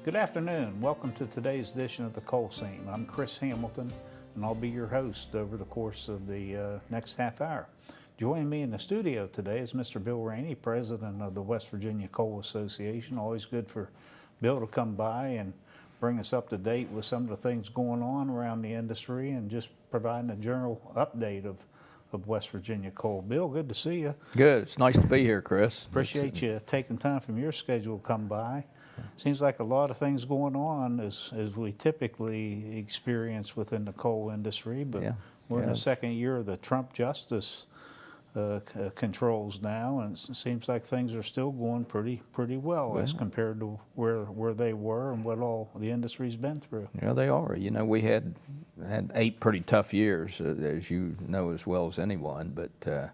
Good afternoon. Welcome to today's edition of the Coal Seam. I'm Chris Hamilton, and I'll be your host over the course of the next half hour. Joining me in the studio today is Mr. Bill Rainey, president of the West Virginia Coal Association. Always good for Bill to come by and bring us up to date with some of the things going on around the industry and just providing a general update of West Virginia coal. Bill, good to see you. Good. It's nice to be here, Chris. Appreciate you taking time from your schedule to come by. Seems like a lot of things going on as we typically experience within the coal industry, but we're in the second year of the Trump Justice controls now, and it seems like things are still going pretty well as compared to where they were and what all the industry's been through. Yeah, they are. You know, we had 8 pretty tough years, as you know as well as anyone, but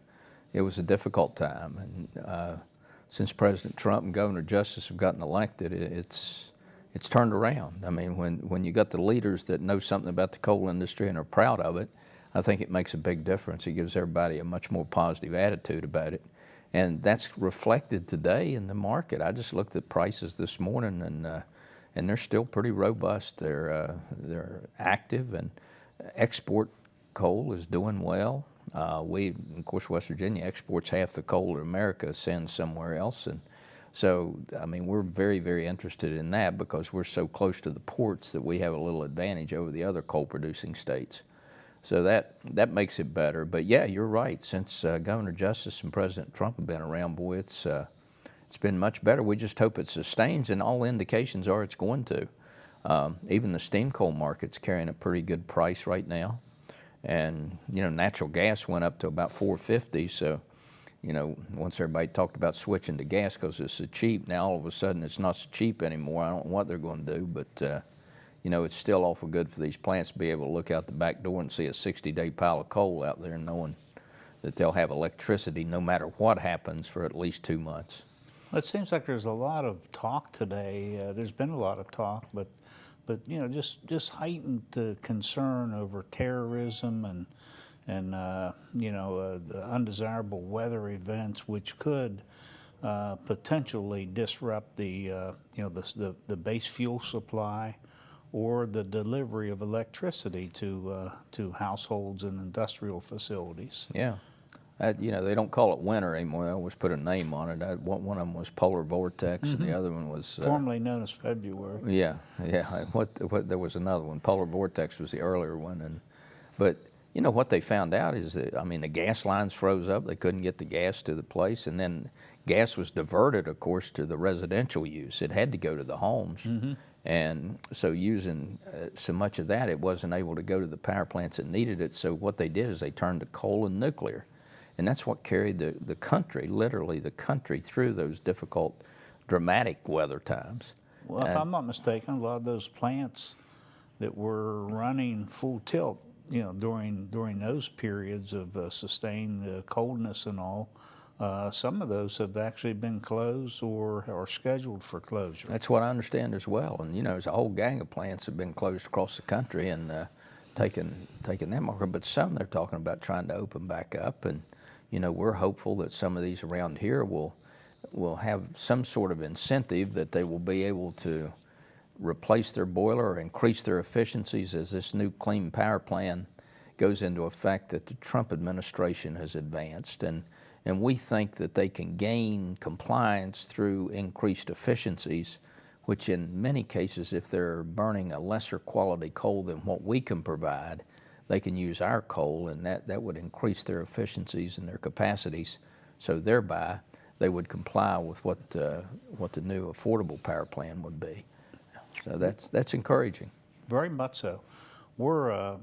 it was a difficult time. And since President Trump and Governor Justice have gotten elected, it's turned around. I mean, when you got the leaders that know something about the coal industry and are proud of it, I think it makes a big difference. It gives everybody a much more positive attitude about it. And that's reflected today in the market. I just looked at prices this morning, and they're still pretty robust. They're active, and export coal is doing well. Of course, West Virginia exports half the coal that America sends somewhere else. And so, I mean, we're very, very interested in that because we're so close to the ports that we have a little advantage over the other coal-producing states. So that makes it better. But yeah, you're right. Since Governor Justice and President Trump have been around, boy, it's been much better. We just hope it sustains, and all indications are it's going to. Even the steam coal market's carrying a pretty good price right now. And, you know, natural gas went up to about $4.50, so, you know, once everybody talked about switching to gas because it's so cheap, now all of a sudden it's not so cheap anymore. I don't know what they're going to do, but, you know, it's still awful good for these plants to be able to look out the back door and see a 60-day pile of coal out there, knowing that they'll have electricity no matter what happens for at least 2 months. Well, it seems like there's a lot of talk today. There's been a lot of talk, but you know, just heightened concern over terrorism and you know, the undesirable weather events which could potentially disrupt the you know, the base fuel supply or the delivery of electricity to households and industrial facilities. Yeah. You know, they don't call it winter anymore. They always put a name on it. One of them was polar vortex, and the other one was formerly known as February. Yeah. There was another one. Polar vortex was the earlier one, but you know what they found out is that, I mean, the gas lines froze up. They couldn't get the gas to the place, and then gas was diverted, of course, to the residential use. It had to go to the homes. And so using so much of that, it wasn't able to go to the power plants that needed it. So what they did is they turned to coal and nuclear. And that's what carried the country, literally the country, through those difficult, dramatic weather times. Well, if I'm not mistaken, a lot of those plants that were running full tilt, you know, during those periods of sustained coldness and all, some of those have actually been closed or are scheduled for closure. That's what I understand as well. And, you know, there's a whole gang of plants that have been closed across the country and taking that marker. But some they're talking about trying to open back up. And, you know, we're hopeful that some of these around here will have some sort of incentive that they will be able to replace their boiler or increase their efficiencies as this new clean power plan goes into effect that the Trump administration has advanced. And we think that they can gain compliance through increased efficiencies, which in many cases, if they're burning a lesser quality coal than what we can provide, they can use our coal, and that would increase their efficiencies and their capacities. So thereby, they would comply with what the new affordable power plan would be. So that's encouraging. Very much so. We're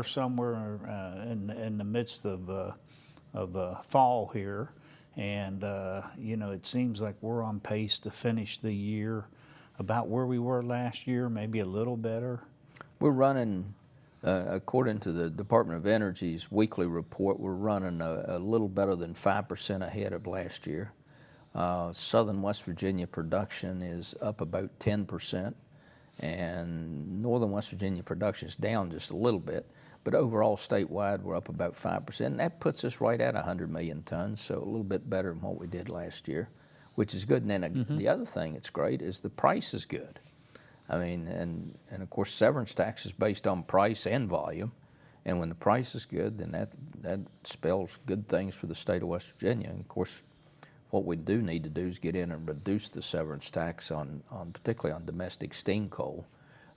somewhere in the midst of fall here, and you know, it seems like we're on pace to finish the year about where we were last year, maybe a little better. We're running. According to the Department of Energy's weekly report, we're running a little better than 5% ahead of last year. Southern West Virginia production is up about 10%, and Northern West Virginia production is down just a little bit. But overall, statewide, we're up about 5%, and that puts us right at 100 million tons, so a little bit better than what we did last year. which is good. And then the other thing that's great is the price is good. I mean, and of course, severance tax is based on price and volume. And when the price is good, then that spells good things for the state of West Virginia. And of course, what we do need to do is get in and reduce the severance tax on particularly on domestic steam coal,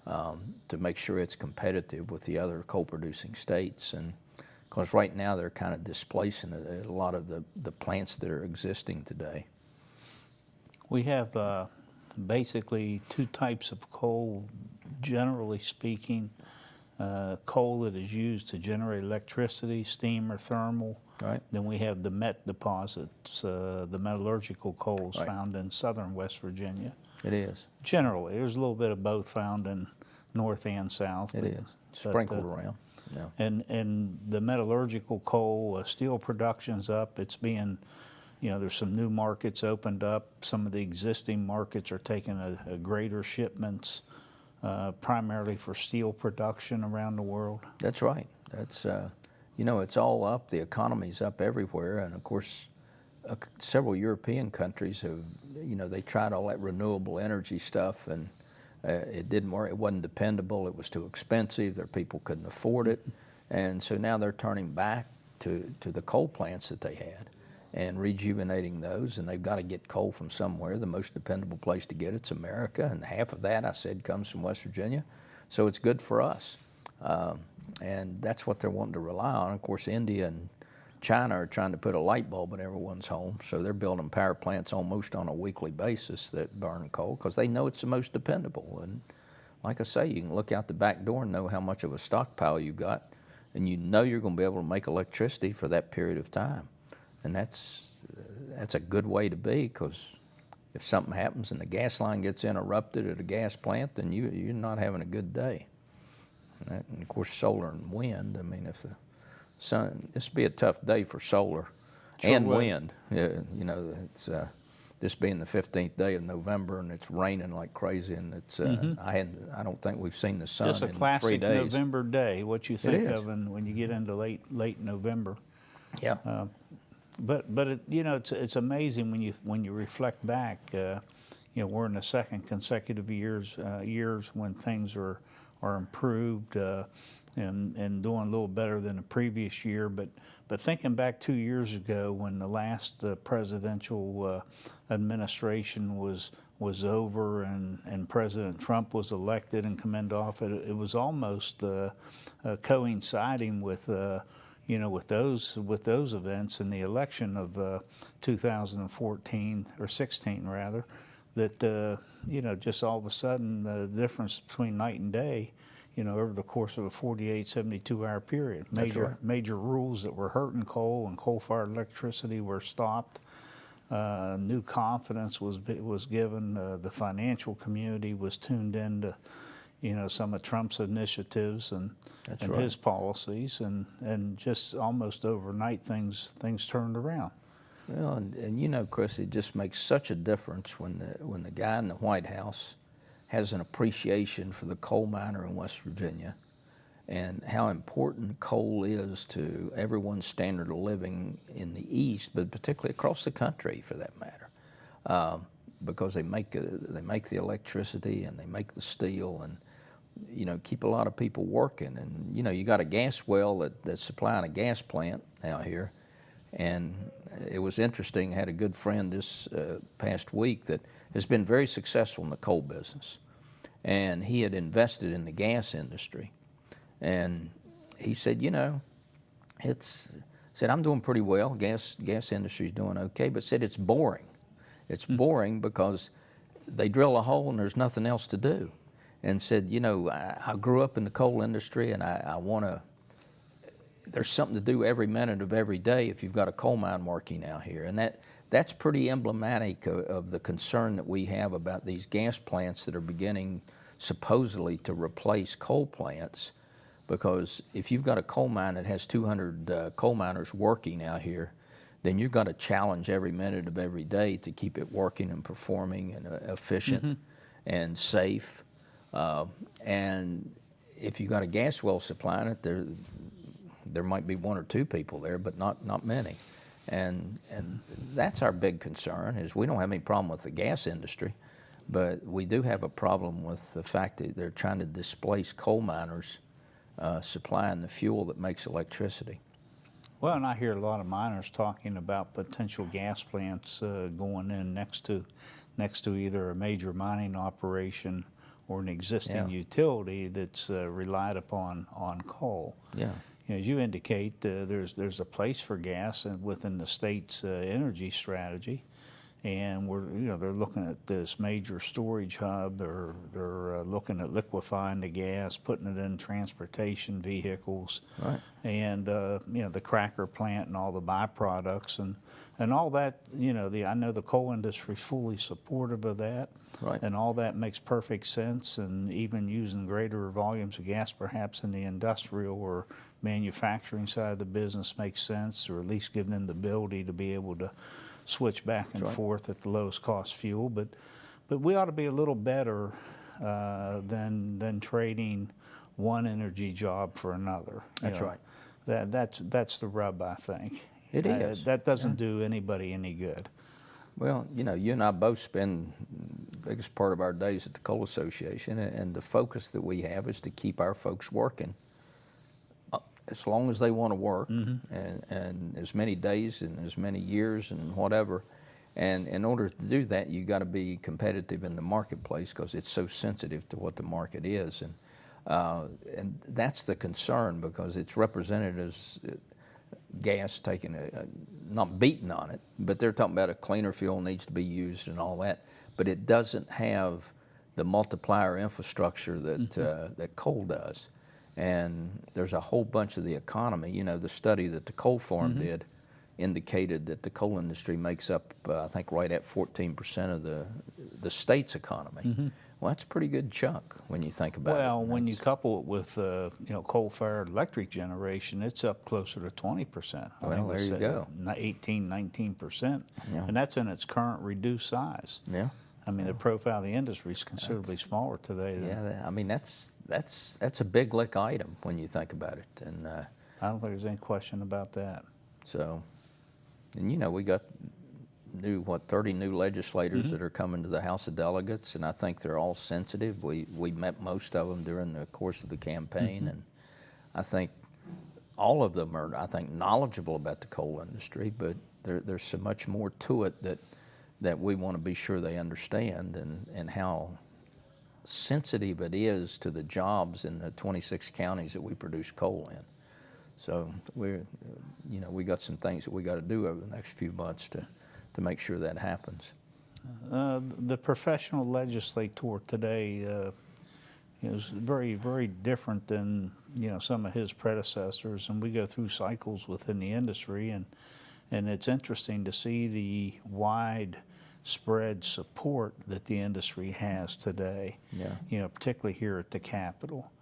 to make sure it's competitive with the other coal-producing states. And because right now they're kind of displacing a lot of the plants that are existing today. We have basically two types of coal, generally speaking. Coal that is used to generate electricity, steam or thermal. Right. Then we have the met deposits, the metallurgical coals Right. found in southern West Virginia. It is. Generally, there's a little bit of both found in north and south. It is. Sprinkled around. Yeah. And the metallurgical coal, steel production's up. It's being, there's some new markets opened up. Some of the existing markets are taking a greater shipments, primarily for steel production around the world. That's right. That's, it's all up. The economy's up everywhere. And of course, several European countries have, they tried all that renewable energy stuff, and it didn't work. It wasn't dependable. It was too expensive. Their people couldn't afford it. And so now they're turning back to the coal plants that they had and rejuvenating those. And they've got to get coal from somewhere. The most dependable place to get it's America. And half of that, I said, comes from West Virginia. So it's good for us. And that's what they're wanting to rely on. Of course, India and China are trying to put a light bulb in everyone's home, so they're building power plants almost on a weekly basis that burn coal because they know it's the most dependable. And like I say, you can look out the back door and know how much of a stockpile you got, and you know you're going to be able to make electricity for that period of time. And that's a good way to be, because if something happens and the gas line gets interrupted at a gas plant, then you're not having a good day. And of course, solar and wind. I mean, if the sun, this would be a tough day for solar and wind. It's this being the 15th day of November, and it's raining like crazy, and it's I don't think we've seen the sun Just a in 3 classic days. November day. What you think is. of when you get into late November. Yeah. But it's amazing when you reflect back. We're in the second consecutive years when things are improved and doing a little better than the previous year. But thinking back 2 years ago when the last presidential administration was over and President Trump was elected and come into office, it was almost coinciding with with those events and the election of 2014 or 16 rather, that just all of a sudden the difference between night and day, over the course of a 48, 72-hour period. Major rules that were hurting coal and coal-fired electricity were stopped. New confidence was given. The financial community was tuned into some of Trump's initiatives and his policies, and just almost overnight things turned around. Well, and Chris, it just makes such a difference when the guy in the White House has an appreciation for the coal miner in West Virginia and how important coal is to everyone's standard of living in the East, but particularly across the country for that matter, because they make the electricity and they make the steel and keep a lot of people working. And you got a gas well that's supplying a gas plant out here. And it was interesting. I had a good friend this past week that has been very successful in the coal business. And he had invested in the gas industry. And he said, said, I'm doing pretty well. Gas industry's doing okay, but said it's boring. It's boring because they drill a hole and there's nothing else to do. And said, I grew up in the coal industry and I want to, there's something to do every minute of every day if you've got a coal mine working out here. And that's pretty emblematic of the concern that we have about these gas plants that are beginning supposedly to replace coal plants. Because if you've got a coal mine that has 200 coal miners working out here, then you've got to challenge every minute of every day to keep it working and performing and efficient and safe. And if you've got a gas well supplying it, there might be 1 or 2 people there, but not many. And that's our big concern, is we don't have any problem with the gas industry, but we do have a problem with the fact that they're trying to displace coal miners supplying the fuel that makes electricity. Well, and I hear a lot of miners talking about potential gas plants going in next to either a major mining operation or an existing Yeah. utility that's relied upon on coal. Yeah. You know, as you indicate, there's a place for gas within the state's energy strategy, and they're looking at this major storage hub. They're looking at liquefying the gas, putting it in transportation vehicles, Right. and the cracker plant and all the byproducts and all that. I know the coal industry is fully supportive of that. Right. And all that makes perfect sense, and even using greater volumes of gas perhaps in the industrial or manufacturing side of the business makes sense, or at least give them the ability to be able to switch back and forth at the lowest cost fuel. But we ought to be a little better than trading one energy job for another. That's right. That's the rub, I think. It is. That doesn't do anybody any good. Well, you and I both spend the biggest part of our days at the Coal Association, and the focus that we have is to keep our folks working as long as they want to work, and as many days and as many years and whatever. And in order to do that, you got to be competitive in the marketplace, because it's so sensitive to what the market is, and that's the concern, because it's represented as gas taking not beating on it, but they're talking about a cleaner fuel needs to be used and all that, but it doesn't have the multiplier infrastructure that that coal does. And there's a whole bunch of the economy. The study that the Coal Forum did indicated that the coal industry makes up, I think, right at 14% of the state's economy. Well, that's a pretty good chunk when you think about it. Well, when you couple it with coal-fired electric generation, it's up closer to 20%. Well, there you go. 18, 19%, and that's in its current reduced size. Yeah. I mean, the profile of the industry is considerably smaller today. Yeah, I mean, that's a big lick item when you think about it, and I don't think there's any question about that. So, and we got 30 new legislators that are coming to the House of Delegates, and I think they're all sensitive. We met most of them during the course of the campaign, and I think all of them are, knowledgeable about the coal industry, but there's so much more to it that we want to be sure they understand, and how sensitive it is to the jobs in the 26 counties that we produce coal in. So we got some things that we got to do over the next few months to make sure that happens. The professional legislator today is very, very different than some of his predecessors, and we go through cycles within the industry, and it's interesting to see the widespread support that the industry has today. Yeah. Particularly here at the Capitol.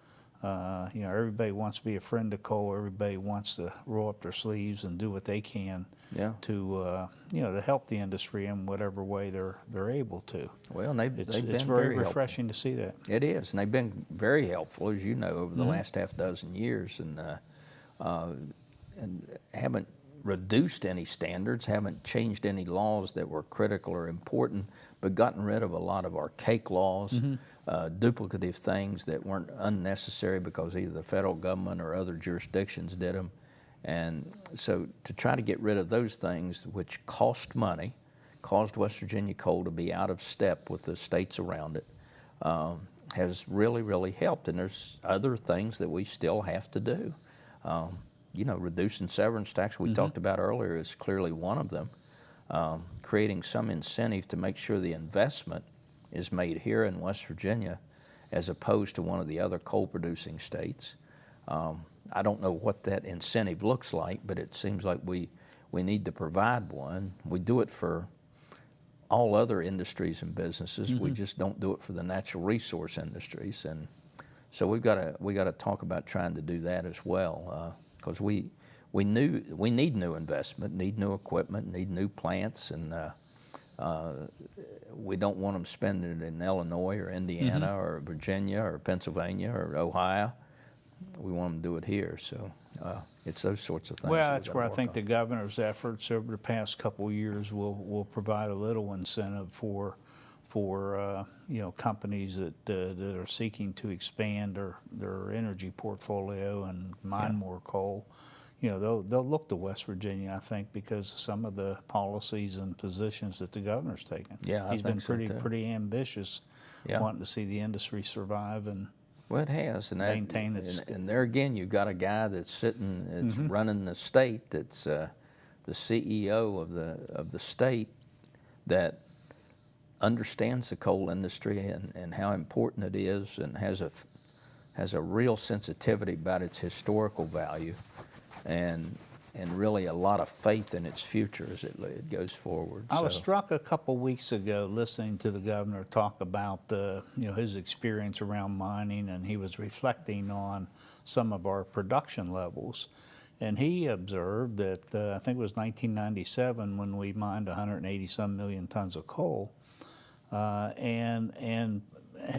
Everybody wants to be a friend of coal. Everybody wants to roll up their sleeves and do what they can to help the industry in whatever way they're able to. Well, it's very refreshing to see that. It is, and they've been very helpful, as you know, over the last half dozen years, and haven't reduced any standards, haven't changed any laws that were critical or important, but gotten rid of a lot of archaic laws, duplicative things that weren't unnecessary because either the federal government or other jurisdictions did them. And so to try to get rid of those things, which cost money, caused West Virginia Coal to be out of step with the states around it, has really, really helped. And there's other things that we still have to do. Reducing severance tax we talked about earlier is clearly one of them. Creating some incentive to make sure the investment is made here in West Virginia as opposed to one of the other coal-producing states. I don't know what that incentive looks like, but it seems like we need to provide one. We do it for all other industries and businesses. We just don't do it for the natural resource industries, and so we got to talk about trying to do that as well, because we need new investment, need new equipment, need new plants, and we don't want them spending it in Illinois or Indiana or Virginia or Pennsylvania or Ohio. we want them to do it here. So it's those sorts of things. Well, that that's we've where I gotta think work the governor's efforts over the past couple of years will provide a little incentive for you know, companies that are seeking to expand their energy portfolio and mine more coal. You know, they'll look to West Virginia, I think, because of some of the policies and positions that the governor's taken. Yeah, I he's think been so, too. pretty ambitious, Yeah. wanting to see the industry survive and. Well, it has, and Maintain its- and there again, you've got a guy that's sitting, that's running the state, that's the CEO of the state, that understands the coal industry and how important it is, and has a real sensitivity about its historical value, and really a lot of faith in its future as it goes forward. I was So, struck a couple weeks ago listening to the governor talk about you know, his experience around mining, and he was reflecting on some of our production levels. And he observed that I think it was 1997 when we mined 180 some million tons of coal, and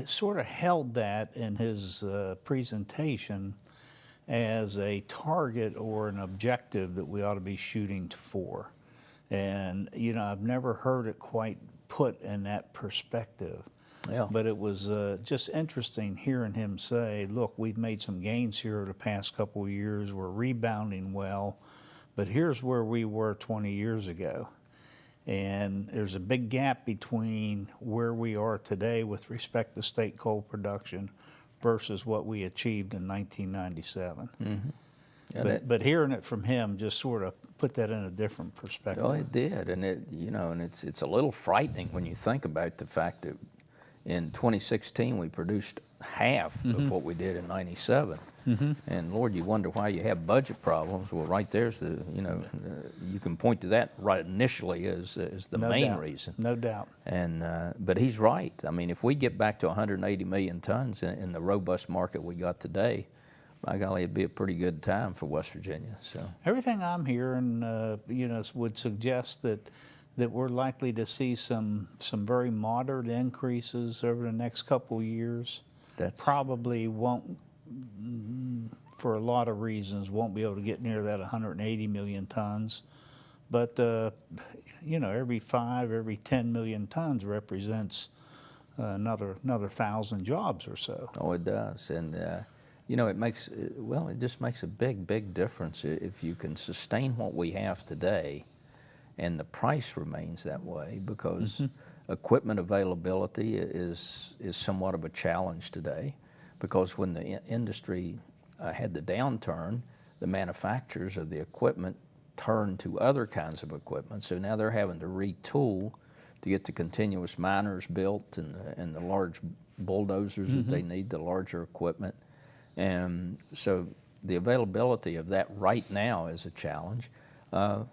sort of held that in his presentation as a target or an objective that we ought to be shooting for. And, you know, I've never heard it quite put in that perspective. Yeah. But it was just interesting hearing him say, look, we've made some gains here over the past couple of years. We're rebounding well, but here's where we were 20 years ago. And there's a big gap between where we are today with respect to state coal production versus what we achieved in 1997. Yeah, But hearing it from him just sort of put that in a different perspective. oh, it did, and it's a little frightening when you think about the fact that in 2016 we produced half of what we did in '97, and Lord, you wonder why you have budget problems. Well, right there's you can point to that right initially as the No main doubt. reason. No doubt. And but he's right. I mean, if we get back to 180 million tons in the robust market we got today, by golly, it'd be a pretty good time for West Virginia. So Everything I'm hearing, you know, would suggest that we're likely to see some very moderate increases over the next couple of years. That's Probably won't, for a lot of reasons, won't be able to get near that 180 million tons. But you know, every 10 million tons represents another 1,000 jobs or so. oh, it does, and you know, it just makes a big difference if you can sustain what we have today, and the price remains that way, because equipment availability is somewhat of a challenge today, because when the industry had the downturn, the manufacturers of the equipment turned to other kinds of equipment. So now they're having to retool to get the continuous miners built and the large bulldozers that they need, the larger equipment. And so the availability of that right now is a challenge.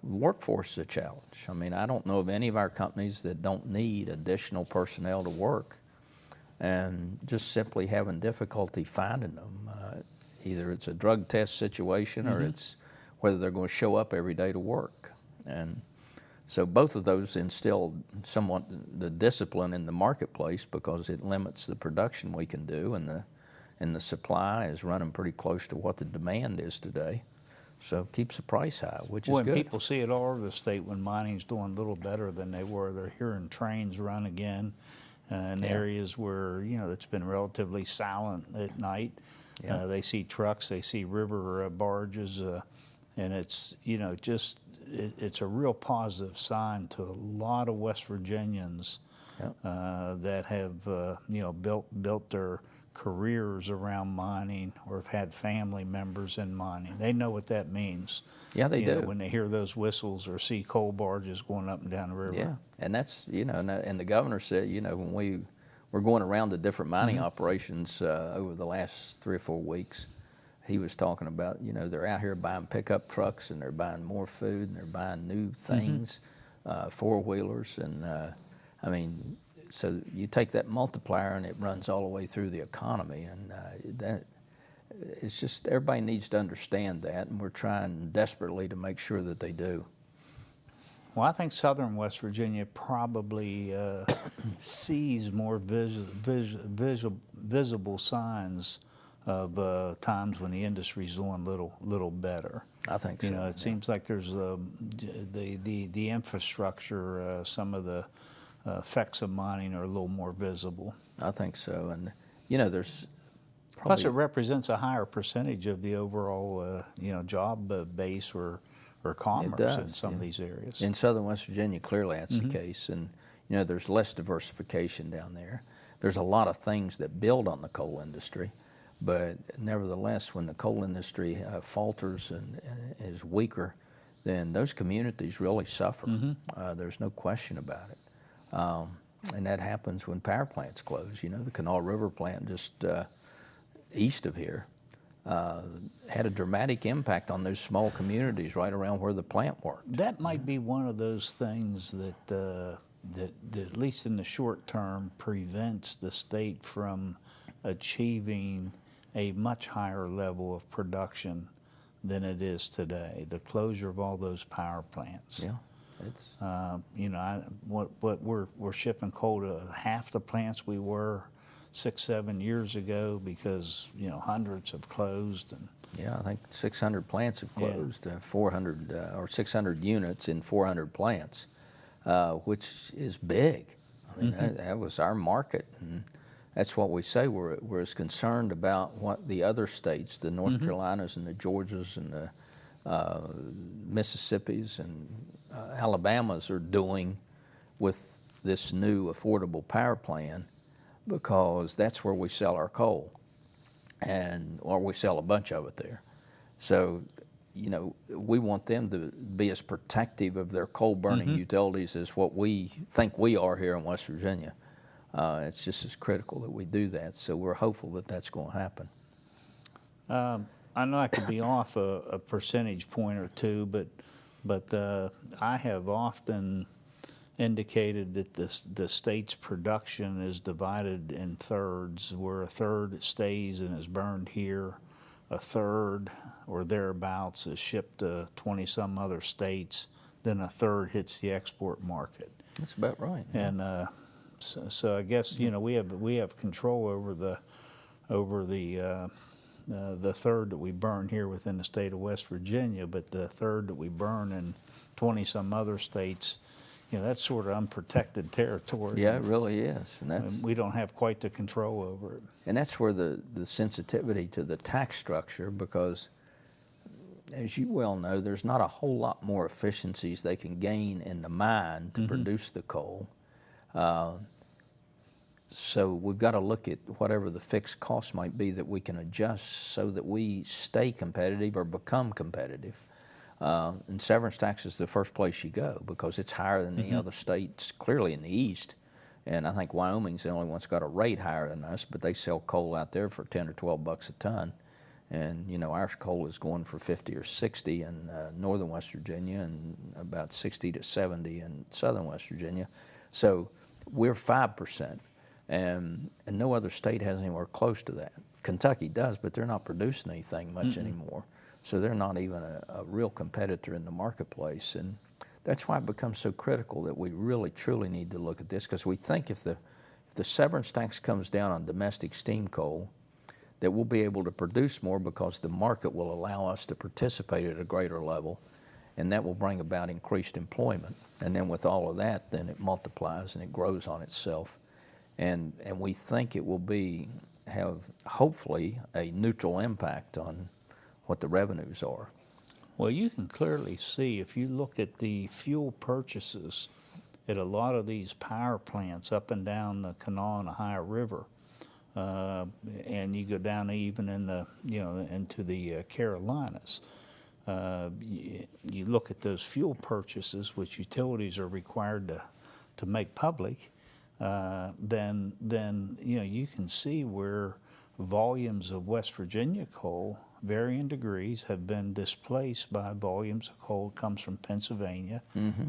Workforce is a challenge. I mean, I don't know of any of our companies that don't need additional personnel to work, and just simply having difficulty finding them. Either it's a drug test situation or it's whether they're going to show up every day to work. And so both of those instill somewhat the discipline in the marketplace, because it limits the production we can do, and the supply is running pretty close to what the demand is today. So it keeps the price high, which is When good. people see it all over the state, when mining's doing a little better than they were, they're hearing trains run again in areas where, you know, it's been relatively silent at night. Yeah. They see trucks, they see river barges, and it's, you know, just it's a real positive sign to a lot of West Virginians that have, you know, built their careers around mining or have had family members in mining. They know what that means. Yeah, they You do. know, when they hear those whistles or see coal barges going up and down the river. Yeah, and that's, you know, and the governor said, you know, when we were going around the different mining operations over the last 3 or 4 weeks, he was talking about, you know, they're out here buying pickup trucks, and they're buying more food, and they're buying new things, four-wheelers, and I mean, so you take that multiplier and it runs all the way through the economy, and that it's just, everybody needs to understand that, and we're trying desperately to make sure that they do. Well, I think southern West Virginia probably sees more visible signs times when the industry's doing little better. I think so. You know, it seems like there's the infrastructure, some of the effects of mining are a little more visible. I think so. And, you know, there's Plus, it probably, represents a higher percentage of the overall, you know, job base or commerce in does, some of yeah. these areas. in southern West Virginia, clearly that's the case. And, you know, there's less diversification down there. There's a lot of things that build on the coal industry. But nevertheless, when the coal industry falters and is weaker, then those communities really suffer. There's no question about it. And that happens when power plants close. You know, the Kanawha River plant just east of here had a dramatic impact on those small communities right around where the plant worked. That might be one of those things that at least in the short term, prevents the state from achieving a much higher level of production than it is today. The closure of all those power plants. Yeah, it's You know, what we're shipping coal to half the plants we were 6-7 years ago because, you know, hundreds have closed. And yeah. I think 600 plants have Yeah. closed, 400 or 600 units in 400 plants, which is big. I mean, that was our market, and that's what we say. We're as concerned about what the other states, the North Carolinas and the Georgias and the Mississippis and Alabamas are doing with this new affordable power plan, because that's where we sell our coal, or we sell a bunch of it there. So, you know, we want them to be as protective of their coal burning utilities as what we think we are here in West Virginia. It's just as critical that we do that. So we're hopeful that that's going to happen. I know I could be off a percentage point or two, but I have often indicated that the state's production is divided in thirds, where a third stays and is burned here, a third or thereabouts is shipped to 20-some other states, then a third hits the export market. That's about right. And so I guess, you know, we have control over the third that we burn here within the state of West Virginia, but the third that we burn in 20-some other states, you know, that's sort of unprotected territory. Yeah, it really is. And We don't have quite the control over it. And that's where the sensitivity to the tax structure, because as you well know, there's not a whole lot more efficiencies they can gain in the mine to produce the coal. So we've got to look at whatever the fixed cost might be that we can adjust so that we stay competitive or become competitive. And severance tax is the first place you go, because it's higher than the other states, clearly in the east. And I think Wyoming's the only one that's got a rate higher than us, but they sell coal out there for 10 or 12 bucks a ton. And, you know, our coal is going for 50 or 60 in northern West Virginia and about 60 to 70 in southern West Virginia. So we're 5%, and no other state has anywhere close to that. Kentucky does, but they're not producing anything much anymore. So they're not even a real competitor in the marketplace. And that's why it becomes so critical that we really, truly need to look at this, because we think if the severance tax comes down on domestic steam coal, that we'll be able to produce more because the market will allow us to participate at a greater level, and that will bring about increased employment. And then with all of that, then it multiplies and it grows on itself. And we think it will have hopefully a neutral impact on what the revenues are. Well, you can clearly see if you look at the fuel purchases at a lot of these power plants up and down the Kanawha and Ohio River, and you go down even in the, you know, into the Carolinas. You look at those fuel purchases, which utilities are required to make public. Then you know, you can see where volumes of West Virginia coal, varying degrees, have been displaced by volumes of coal that comes from Pennsylvania,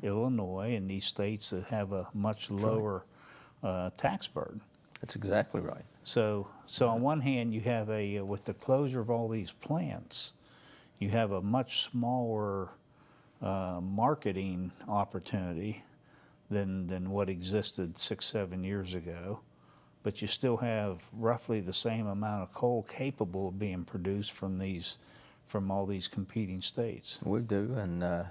Illinois, and these states that have a much lower tax burden. That's exactly right. So on one hand, you have with the closure of all these plants, you have a much smaller marketing opportunity than what existed 6-7 years ago. but you still have roughly the same amount of coal capable of being produced from all these competing states. We do, and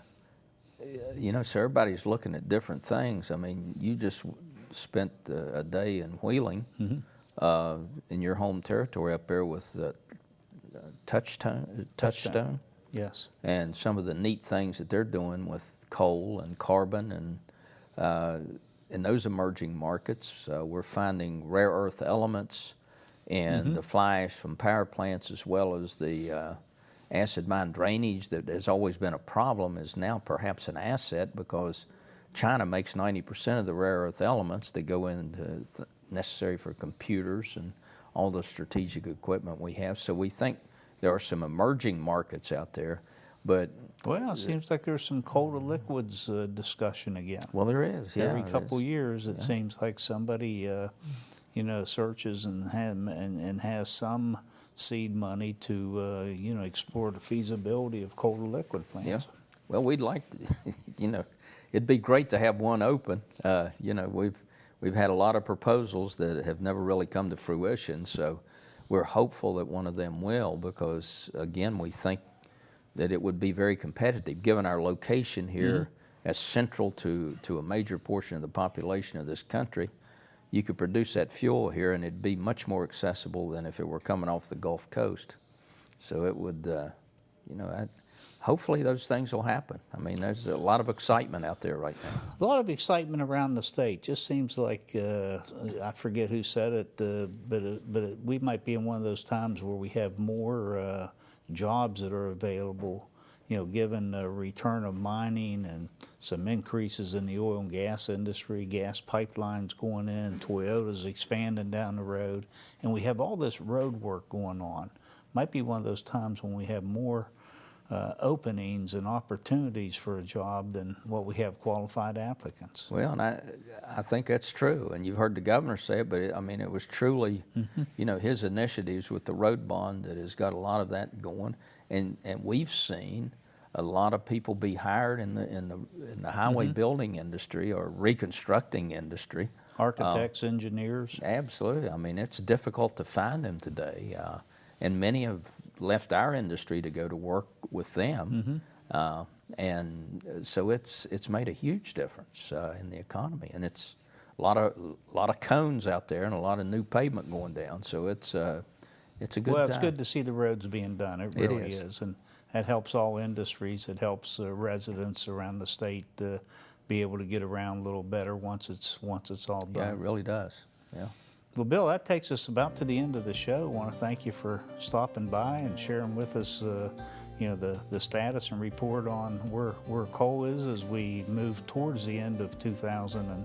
you know, so everybody's looking at different things. I mean, you just spent a day in Wheeling, in your home territory up there with Touchstone, Yes. and some of the neat things that they're doing with coal and carbon, and in those emerging markets, we're finding rare earth elements and the fly ash from power plants, as well as the acid mine drainage that has always been a problem, is now perhaps an asset, because China makes 90% of the rare earth elements that go into necessary for computers and all the strategic equipment we have. So we think there are some emerging markets out there, but Well, it seems like there's some coal to liquids discussion again. well, there is. Yeah, Every couple there's- years, it seems like somebody, you know, searches and has some seed money to, you know, explore the feasibility of coal to liquid plants. Yeah. Well, we'd like to, you know, it'd be great to have one open. You know, we've had a lot of proposals that have never really come to fruition, so we're hopeful that one of them will, because again, we think that it would be very competitive, given our location here as central to a major portion of the population of this country. You could produce that fuel here, and it'd be much more accessible than if it were coming off the Gulf Coast. So it would, you know, hopefully those things will happen. I mean, there's a lot of excitement out there right now. A lot of excitement around the state. Just seems like, I forget who said it, but we might be in one of those times where we have more jobs that are available, you know, given the return of mining and some increases in the oil and gas industry, gas pipelines going in, Toyota's expanding down the road, and we have all this road work going on. Might be one of those times when we have more openings and opportunities for a job than what we have qualified applicants. Well, and I think that's true, and you've heard the governor say it, but I mean, it was truly, you know, his initiatives with the road bond that has got a lot of that going, and we've seen a lot of people be hired in the highway building industry or reconstructing industry. Architects, engineers. Absolutely. I mean, it's difficult to find them today, and many have left our industry to go to work with them, and so it's made a huge difference in the economy, and it's a lot of cones out there and a lot of new pavement going down. So it's a good Well, it's time. good to see the roads being done. It It really is. is, and that helps all industries. It helps residents around the state be able to get around a little better once it's all done. Yeah, it really does. Yeah. Well, Bill, that takes us about to the end of the show. I want to thank you for stopping by and sharing with us, you know, the status and report on where coal is as we move towards the end of 2018.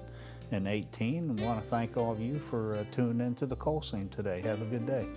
I want to thank all of you for tuning into the Coal Scene today. Have a good day.